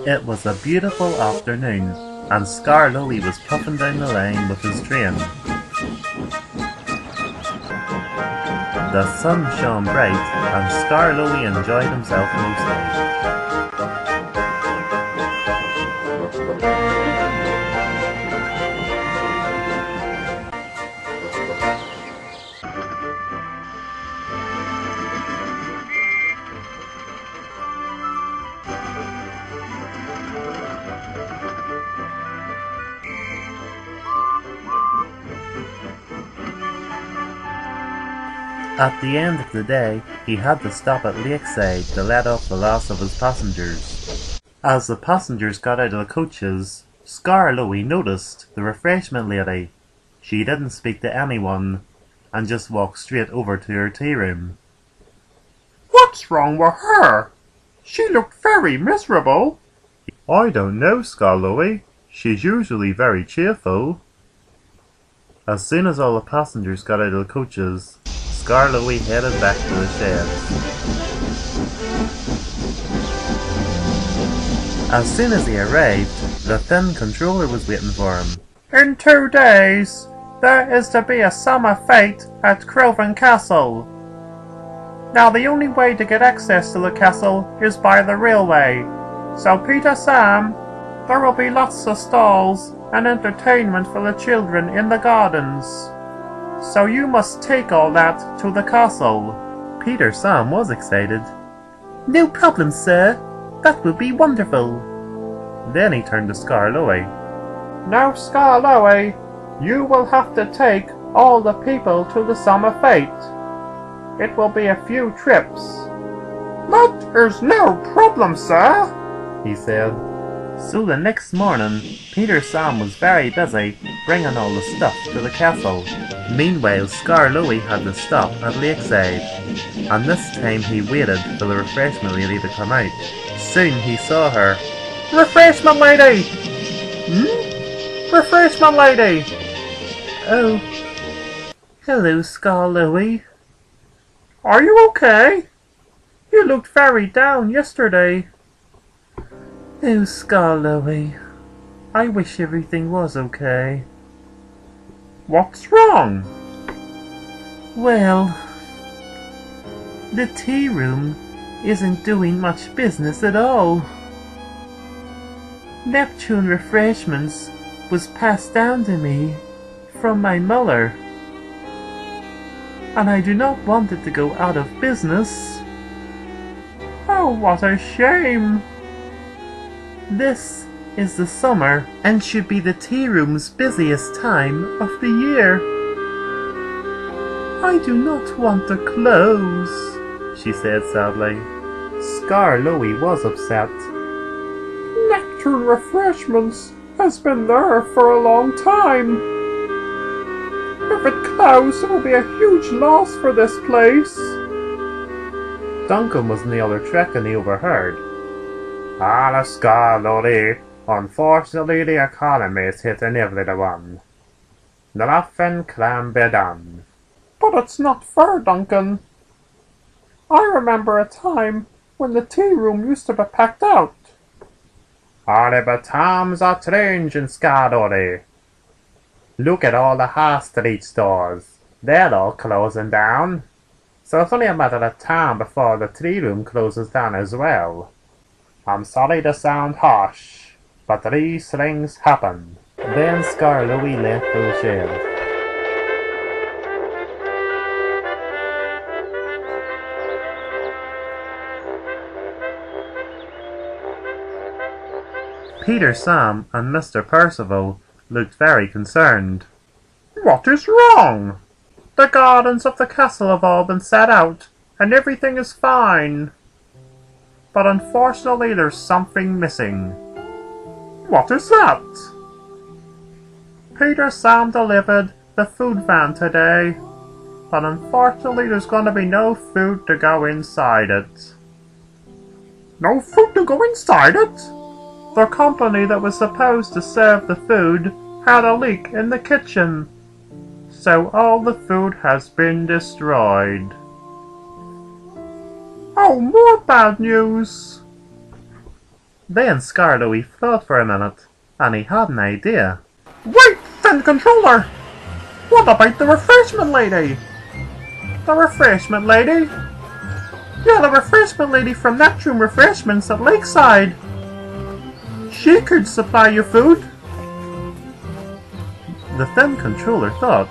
It was a beautiful afternoon, and Skarloey was puffing down the lane with his train. The sun shone bright, and Skarloey enjoyed himself mostly. At the end of the day, he had to stop at Lakeside to let off the last of his passengers. As the passengers got out of the coaches, Skarloey noticed the refreshment lady. She didn't speak to anyone, and just walked straight over to her tea room. "What's wrong with her? She looked very miserable." "I don't know, Skarloey. She's usually very cheerful." As soon as all the passengers got out of the coaches, Skarloey headed back to the sheds. As soon as he arrived, the thin controller was waiting for him. "In 2 days, there is to be a summer fete at Croven Castle. Now the only way to get access to the castle is by the railway. So Peter Sam, there will be lots of stalls and entertainment for the children in the gardens. So you must take all that to the castle." Peter Sam was excited. "No problem, sir. That will be wonderful." Then he turned to Skarloey. "Now Skarloey, you will have to take all the people to the summer fete. It will be a few trips." "That is no problem, sir," he said. So the next morning, Peter Sam was very busy bringing all the stuff to the castle. Meanwhile, Skarloey had to stop at Lakeside, and this time he waited for the refreshment lady to come out. Soon he saw her. "Refreshment lady! Refreshment lady!" "Oh, hello, Skarloey. Are you okay? You looked very down yesterday." "Oh, Skarloey, I wish everything was okay." "What's wrong?" "Well, the tea room isn't doing much business at all. Neptune Refreshments was passed down to me from my mother, and I do not want it to go out of business." "Oh, what a shame." "This is the summer, and should be the tea room's busiest time of the year. I do not want to close," she said sadly. Skarloey was upset. "Neptune Refreshments has been there for a long time. If if it closed, it will be a huge loss for this place. Duncan was in the other track and he overheard. "Ah, Skarloey, unfortunately the economy is hitting everyone. Nothing can be done." But it's not fair, Duncan. I remember a time when the tea room used to be packed out. Only but times are changing, Skarloey. Look at all the high street stores. They're all closing down. So it's only a matter of time before the tea room closes down as well. I'm sorry to sound harsh, but these things happen. Then Skarloey left the shed. Peter, Sam, and Mr. Percival looked very concerned. What is wrong? The gardens of the castle have all been set out, and everything is fine. But unfortunately there's something missing. What is that? Peter, Sam delivered the food van today, but unfortunately there's going to be no food to go inside it. No food to go inside it? The company that was supposed to serve the food had a leak in the kitchen, so all the food has been destroyed. Oh, more bad news! Then Skarloey thought for a minute, and he had an idea. Wait, then, controller! What about the refreshment lady? The refreshment lady? Yeah, the refreshment lady from Neptune Refreshments at Lakeside. She could supply you food. The thin controller thought.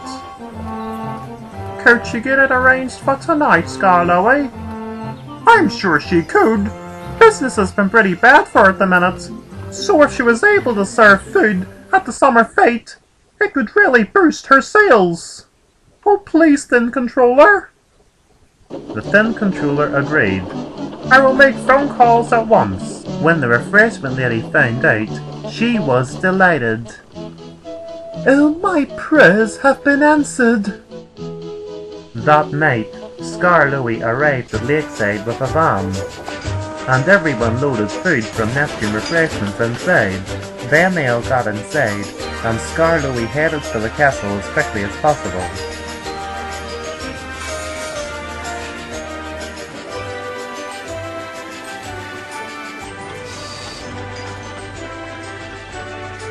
Could she get it arranged for tonight, Skarloey? I'm sure she could. Business has been pretty bad for her at the minute, so if she was able to serve food at the summer fete, it would really boost her sales. Oh, please, thin controller. The thin controller agreed. I will make phone calls at once. When the refreshment lady found out, she was delighted. All my prayers have been answered. That night, Skarloey arrived at Lakeside with a van, and everyone loaded food from Neptune Refreshments inside. Then they all got inside, and Skarloey headed for the castle as quickly as possible.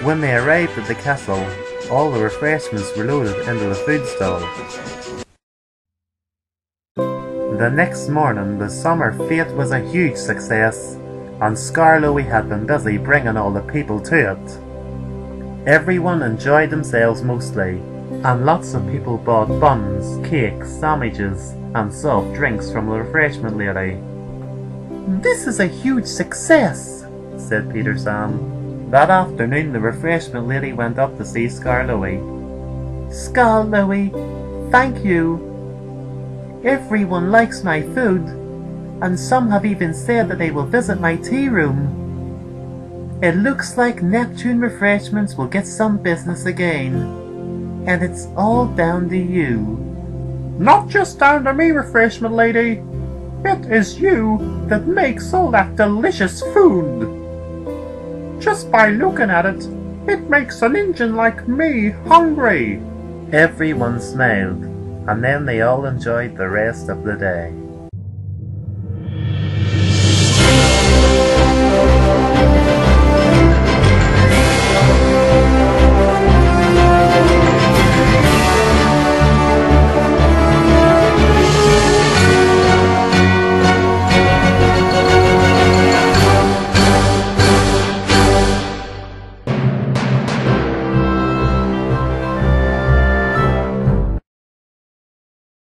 When they arrived at the castle, all the refreshments were loaded into the food stall. The next morning, the summer fete was a huge success, and Skarloey had been busy bringing all the people to it. Everyone enjoyed themselves mostly, and lots of people bought buns, cakes, sandwiches, and soft drinks from the refreshment lady. This is a huge success, said Peter Sam. That afternoon, the refreshment lady went up to see Skarloey. Skarloey, thank you. Everyone likes my food, and some have even said that they will visit my tea room. It looks like Neptune Refreshments will get some business again, and it's all down to you. Not just down to me, refreshment lady. It is you that makes all that delicious food. Just by looking at it, it makes an Injun like me hungry. Everyone smiled, and then they all enjoyed the rest of the day.